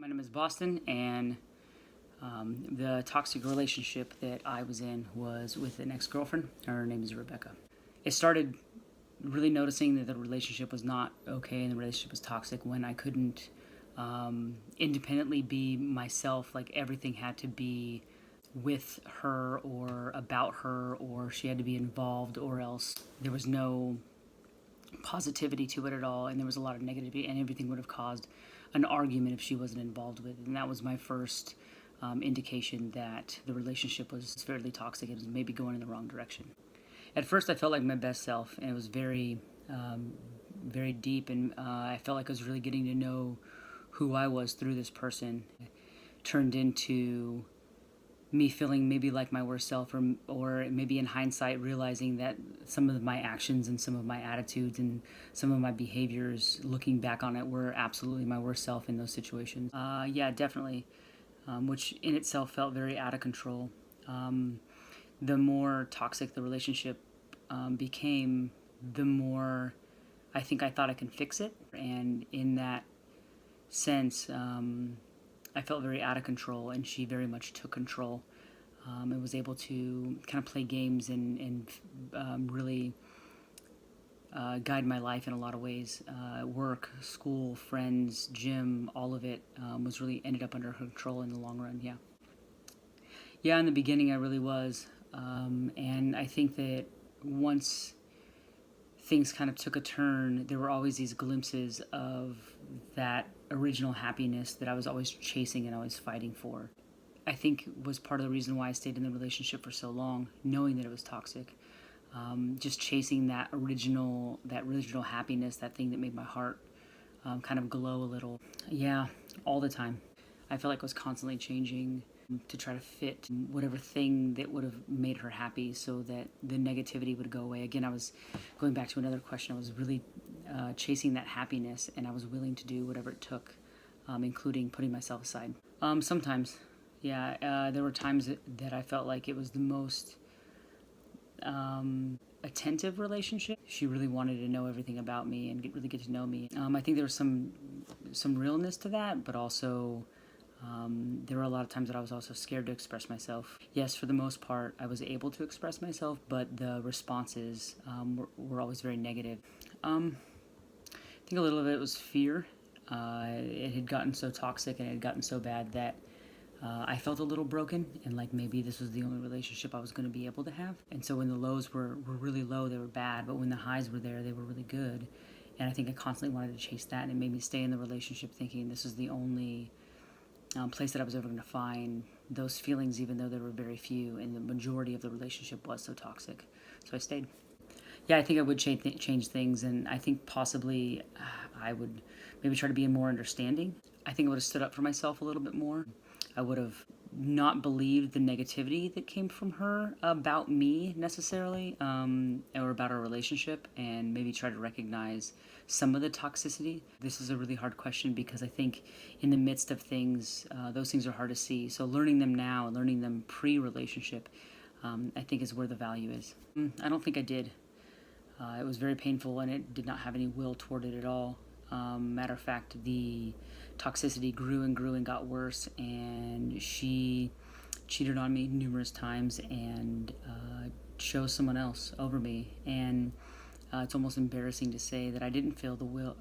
My name is Boston, and the toxic relationship that I was in was with an ex-girlfriend. Her name is Rebecca. It started really noticing that the relationship was not okay and the relationship was toxic when I couldn't independently be myself. Like, everything had to be with her or about her, or she had to be involved, or else there was no positivity to it at all, and there was a lot of negativity, and everything would have caused an argument if she wasn't involved with it. And that was my first indication that the relationship was fairly toxic. It was maybe going in the wrong direction. At first I felt like my best self, and it was very very deep, and I felt like I was really getting to know who I was through this person. It turned into me feeling maybe like my worst self, or maybe in hindsight realizing that some of my actions and some of my attitudes and some of my behaviors, looking back on it, were absolutely my worst self in those situations. Yeah, definitely, which in itself felt very out of control. The more toxic the relationship became, the more I think I thought I can fix it, and in that sense, I felt very out of control, and she very much took control. And was able to kind of play games and really guide my life in a lot of ways. Work, school, friends, gym, all of it was really ended up under her control in the long run. Yeah. Yeah, in the beginning I really was. And I think that once things kind of took a turn, there were always these glimpses of that original happiness that I was always chasing and always fighting for. I think was part of the reason why I stayed in the relationship for so long, knowing that it was toxic. Just chasing that original happiness, that thing that made my heart kind of glow a little. Yeah, all the time. I felt like I was constantly changing to try to fit whatever thing that would have made her happy, so that the negativity would go away. Again, I was going back to another question. I was really chasing that happiness, and I was willing to do whatever it took, including putting myself aside. Sometimes, yeah, there were times that I felt like it was the most attentive relationship. She really wanted to know everything about me and really get to know me. I think there was some realness to that, but also there were a lot of times that I was also scared to express myself. Yes, for the most part, I was able to express myself, but the responses were always very negative. I think a little of it was fear. It had gotten so toxic and it had gotten so bad that I felt a little broken, and like maybe this was the only relationship I was going to be able to have. And so when the lows were really low, they were bad, but when the highs were there, they were really good. And I think I constantly wanted to chase that, and it made me stay in the relationship thinking this is the only place that I was ever going to find those feelings, even though there were very few, and the majority of the relationship was so toxic. So I stayed. Yeah, I think I would change things, and I think possibly I would maybe try to be more understanding. I think I would have stood up for myself a little bit more. I would have not believed the negativity that came from her about me necessarily, or about our relationship, and maybe try to recognize some of the toxicity. This is a really hard question because I think in the midst of things, those things are hard to see. So learning them now, learning them pre-relationship, I think is where the value is. I don't think I did. It was very painful, and it did not have any will toward it at all. Matter of fact, the toxicity grew and got worse, and she cheated on me numerous times and chose someone else over me. And it's almost embarrassing to say that I didn't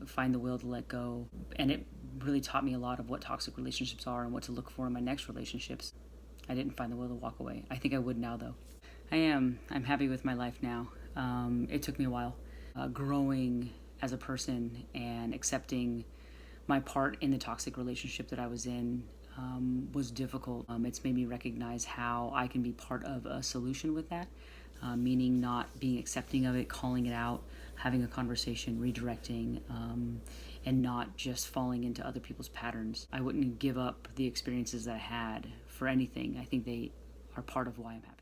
find the will to let go. And it really taught me a lot of what toxic relationships are and what to look for in my next relationships. I didn't find the will to walk away. I think I would now, though. I'm happy with my life now. It took me a while. Growing as a person and accepting my part in the toxic relationship that I was in was difficult. It's made me recognize how I can be part of a solution with that, meaning not being accepting of it, calling it out, having a conversation, redirecting, and not just falling into other people's patterns. I wouldn't give up the experiences that I had for anything. I think they are part of why I'm happy.